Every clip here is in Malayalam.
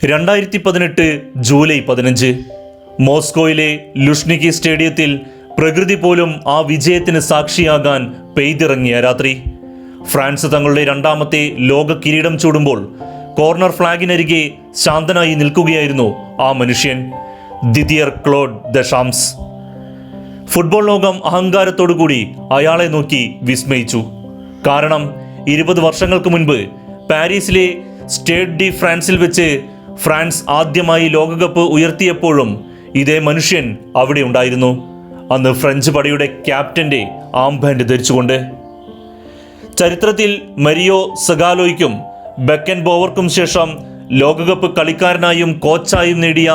2018 ജൂലൈ 15 മോസ്കോയിലെ ലുഷ്നിക്കി സ്റ്റേഡിയത്തിൽ പ്രകൃതി പോലും ആ വിജയത്തിന് സാക്ഷിയാകാൻ പെയ്തിറങ്ങിയ രാത്രി. ഫ്രാൻസ് തങ്ങളുടെ രണ്ടാമത്തെ ലോക കിരീടം ചൂടുമ്പോൾ കോർണർ ഫ്ലാഗിനരികെ ശാന്തനായി നിൽക്കുകയായിരുന്നു ആ മനുഷ്യൻ, ദിദിയർ ക്ലോഡ് ദഷാംസ്. ഫുട്ബോൾ ലോകം അഹങ്കാരത്തോടുകൂടി അയാളെ നോക്കി വിസ്മയിച്ചു. കാരണം 20 വർഷങ്ങൾക്ക് മുൻപ് പാരീസിലെ സ്റ്റേഡ് ഡി ഫ്രാൻസിൽ വെച്ച് ഫ്രാൻസ് ആദ്യമായി ലോകകപ്പ് ഉയർത്തിയപ്പോഴും ഇതേ മനുഷ്യൻ അവിടെ ഉണ്ടായിരുന്നു, അന്ന് ഫ്രഞ്ച് പടയുടെ ക്യാപ്റ്റന്റെ ആംബാൻഡ് ധരിച്ചുകൊണ്ട്. ചരിത്രത്തിൽ മരിയോ സഗാലോയ്ക്കും ബെക്കൻ ബോവർക്കും ശേഷം ലോകകപ്പ് കളിക്കാരനായും കോച്ചായും നേടിയ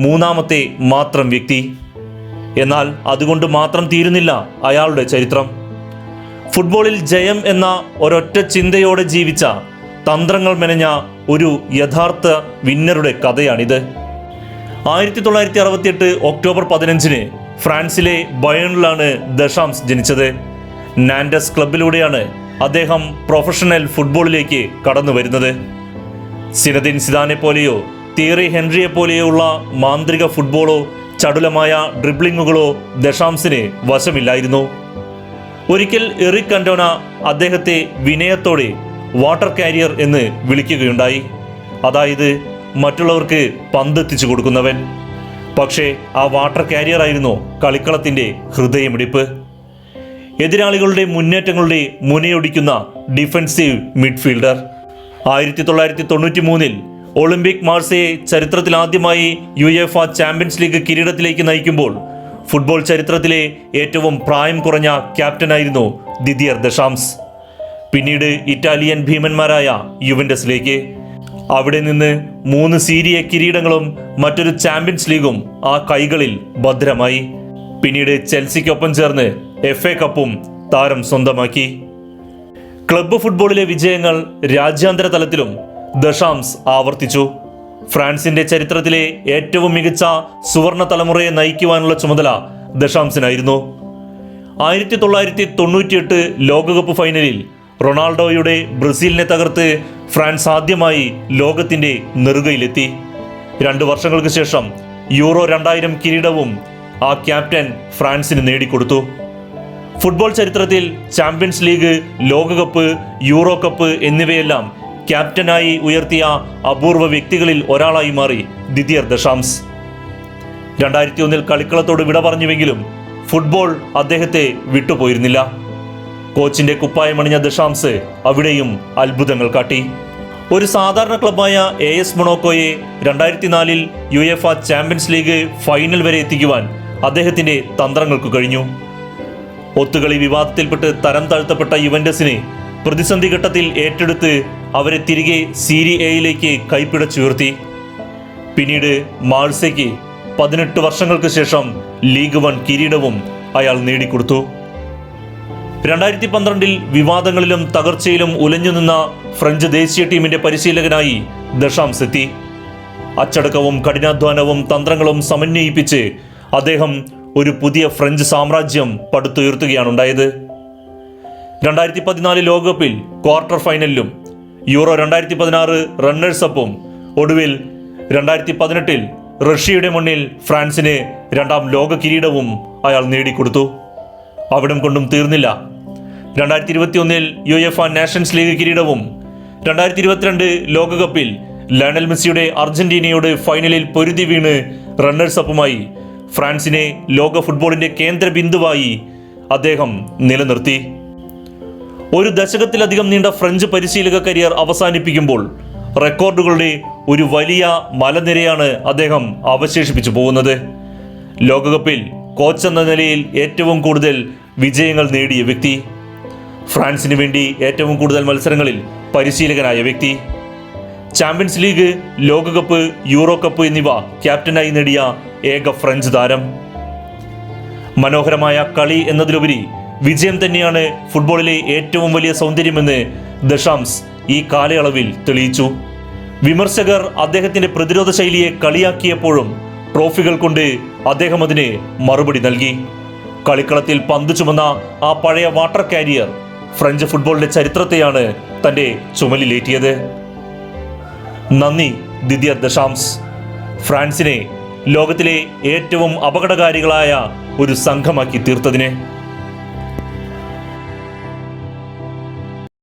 മൂന്നാമത്തെ മാത്രം വ്യക്തി. എന്നാൽ അതുകൊണ്ട് മാത്രം തീരുന്നില്ല അയാളുടെ ചരിത്രം. ഫുട്ബോളിൽ ജയം എന്ന ഒരൊറ്റ ചിന്തയോടെ ജീവിച്ച, തന്ത്രങ്ങൾ മെനഞ്ഞ ഒരു യഥാർത്ഥ വിന്നറുടെ കഥയാണിത്. 1968 ഒക്ടോബർ 15 ഫ്രാൻസിലെ ബയേണിലാണ് ദഷാംസ് ജനിച്ചത്. നാൻഡസ് ക്ലബിലൂടെയാണ് അദ്ദേഹം പ്രൊഫഷണൽ ഫുട്ബോളിലേക്ക് കടന്നു വരുന്നത്. സിനദിൻ സിദാനെ പോലെയോ തിയറി ഹെൻറിയെ പോലെയോ ഉള്ള മാന്ത്രിക ഫുട്ബോളോ ചടുലമായ ഡ്രിബ്ലിങ്ങുകളോ ദഷാംസിന് വശമില്ലായിരുന്നു. ഒരിക്കൽ എറിക് കന്റോന അദ്ദേഹത്തെ വിനയത്തോടെ വാട്ടർ കാരിയർ എന്ന് വിളിക്കുകയുണ്ടായി. അതായത് മറ്റുള്ളവർക്ക് പന്തെത്തിച്ചു കൊടുക്കുന്നവൻ. പക്ഷേ ആ വാട്ടർ കാരിയർ ആയിരുന്നു കളിക്കളത്തിൻ്റെ ഹൃദയമിടിപ്പ്. എതിരാളികളുടെ മുന്നേറ്റങ്ങളുടെ മുനയൊടിക്കുന്ന ഡിഫൻസീവ് മിഡ്ഫീൽഡർ. 1993 ഒളിമ്പിക് മാർസയെ ചരിത്രത്തിൽ ആദ്യമായി യുഎഫ ചാമ്പ്യൻസ് ലീഗ് കിരീടത്തിലേക്ക് നയിക്കുമ്പോൾ ഫുട്ബോൾ ചരിത്രത്തിലെ ഏറ്റവും പ്രായം കുറഞ്ഞ ക്യാപ്റ്റനായിരുന്നു ദിദിയർ ദഷാംസ്. പിന്നീട് ഇറ്റാലിയൻ ഭീമന്മാരായ യുവന്റസിലേക്ക്. അവിടെ നിന്ന് 3 സീരിയ കിരീടങ്ങളും മറ്റൊരു ചാമ്പ്യൻസ് ലീഗും ആ കൈകളിൽ ഭദ്രമായി. പിന്നീട് ചെൽസിക്കൊപ്പം ചേർന്ന് FA കപ്പും താരം സ്വന്തമാക്കി. ക്ലബ്ബ് ഫുട്ബോളിലെ വിജയങ്ങൾ രാജ്യാന്തര തലത്തിലും ദഷാംസ് ആവർത്തിച്ചു. ഫ്രാൻസിന്റെ ചരിത്രത്തിലെ ഏറ്റവും മികച്ച സുവർണ തലമുറയെ നയിക്കുവാനുള്ള ചുമതല ദഷാംസിനായിരുന്നു. 1998 ലോകകപ്പ് ഫൈനലിൽ റൊണാൾഡോയുടെ ബ്രസീലിനെ തകർത്ത് ഫ്രാൻസ് ആദ്യമായി ലോകത്തിന്റെ നെറുകയിലെത്തി. 2 വർഷങ്ങൾക്ക് ശേഷം യൂറോ 2000 കിരീടവും ആ ക്യാപ്റ്റൻ ഫ്രാൻസിന് നേടിക്കൊടുത്തു. ഫുട്ബോൾ ചരിത്രത്തിൽ ചാമ്പ്യൻസ് ലീഗ്, ലോകകപ്പ്, യൂറോ കപ്പ് എന്നിവയെല്ലാം ക്യാപ്റ്റനായി ഉയർത്തിയ അപൂർവ വ്യക്തികളിൽ ഒരാളായി മാറി ദിദിയർ ദഷാംസ്. 2001 കളിക്കളത്തോട് വിട പറഞ്ഞുവെങ്കിലും ഫുട്ബോൾ അദ്ദേഹത്തെ വിട്ടുപോയിരുന്നില്ല. കോച്ചിന്റെ കുപ്പായമണിഞ്ഞ ദഷാംസ് അവിടെയും അത്ഭുതങ്ങൾ കാട്ടി. ഒരു സാധാരണ ക്ലബായ AS മൊണോക്കോയെ 2004 യുഎഫ ചാമ്പ്യൻസ് ലീഗ് ഫൈനൽ വരെ എത്തിക്കുവാൻ അദ്ദേഹത്തിന്റെ തന്ത്രങ്ങൾക്ക് കഴിഞ്ഞു. ഒത്തുകളി വിവാദത്തിൽപ്പെട്ട് തരം താഴ്ത്തപ്പെട്ട യുവന്റസിനെ പ്രതിസന്ധി ഘട്ടത്തിൽ ഏറ്റെടുത്ത് അവരെ തിരികെ സീരി എയിലേക്ക് കൈപ്പിടച്ചുയർത്തി. പിന്നീട് മാഴ്സയ്ക്ക് 18 വർഷങ്ങൾക്ക് ശേഷം ലീഗ് 1 കിരീടവും അയാൾ നേടിക്കൊടുത്തു. 2012 വിവാദങ്ങളിലും തകർച്ചയിലും ഉലഞ്ഞുനിന്ന ഫ്രഞ്ച് ദേശീയ ടീമിന്റെ പരിശീലകനായി ദഷാംസ് എത്തി. അച്ചടക്കവും കഠിനാധ്വാനവും തന്ത്രങ്ങളും സമന്വയിപ്പിച്ച് അദ്ദേഹം ഒരു പുതിയ ഫ്രഞ്ച് സാമ്രാജ്യം പടുത്തുയർത്തുകയാണുണ്ടായത്. 2014 ലോകകപ്പിൽ ക്വാർട്ടർ ഫൈനലിലും യൂറോ 2016 റണ്ണേഴ്സ് അപ്പും ഒടുവിൽ 2018 റഷ്യയുടെ മുന്നിൽ ഫ്രാൻസിന് 2ാം ലോക കിരീടവും അയാൾ നേടിക്കൊടുത്തു. അവിടം കൊണ്ടും തീർന്നില്ല. 2021 യുഎഫ നാഷൻസ് ലീഗ് കിരീടവും 2022 ലോകകപ്പിൽ ലയണൽ മെസ്സിയുടെ അർജന്റീനയോട് ഫൈനലിൽ പൊരുതി വീണ് റണ്ണേഴ്സ് അപ്പുമായി ഫ്രാൻസിനെ ലോക ഫുട്ബോളിന്റെ കേന്ദ്ര ബിന്ദുവായി അദ്ദേഹം നിലനിർത്തി. ഒരു ദശകത്തിലധികം നീണ്ട ഫ്രഞ്ച് പരിശീലക കരിയർ അവസാനിപ്പിക്കുമ്പോൾ റെക്കോർഡുകളുടെ ഒരു വലിയ മലനിരയാണ് അദ്ദേഹം അവശേഷിപ്പിച്ചു പോകുന്നത്. ലോകകപ്പിൽ കോച്ച് എന്ന നിലയിൽ ഏറ്റവും കൂടുതൽ വിജയങ്ങൾ നേടിയ വ്യക്തി, ഫ്രാൻസിന് വേണ്ടി ഏറ്റവും കൂടുതൽ മത്സരങ്ങളിൽ പരിശീലകനായ വ്യക്തി, ചാമ്പ്യൻസ് ലീഗ്, ലോകകപ്പ്, യൂറോ കപ്പ് എന്നിവ ക്യാപ്റ്റനായി നേടിയ ഏക ഫ്രഞ്ച് താരം. മനോഹരമായ കളി എന്നതിലുപരി വിജയം തന്നെയാണ് ഫുട്ബോളിലെ ഏറ്റവും വലിയ സൗന്ദര്യമെന്ന് ദഷാംസ് ഈ കാലയളവിൽ തെളിയിച്ചു. വിമർശകർ അദ്ദേഹത്തിന്റെ പ്രതിരോധ ശൈലിയെ കളിയാക്കിയപ്പോഴും ട്രോഫികൾ കൊണ്ട് അദ്ദേഹം അതിന് മറുപടി നൽകി. കളിക്കളത്തിൽ പന്ത് ചുമന്ന ആ പഴയ വാട്ടർ കാരിയർ ഫ്രഞ്ച് ഫുട്ബോളിന്റെ ചരിത്രത്തെയാണ് തന്റെ ചുമലിലേറ്റിയത്. നന്ദി. ദിദിയർ ദശാംസ് ഫ്രാൻസിനെ ലോകത്തിലെ ഏറ്റവും അപകടകാരികളായ ഒരു സംഘമാക്കി തീർത്തതിന്.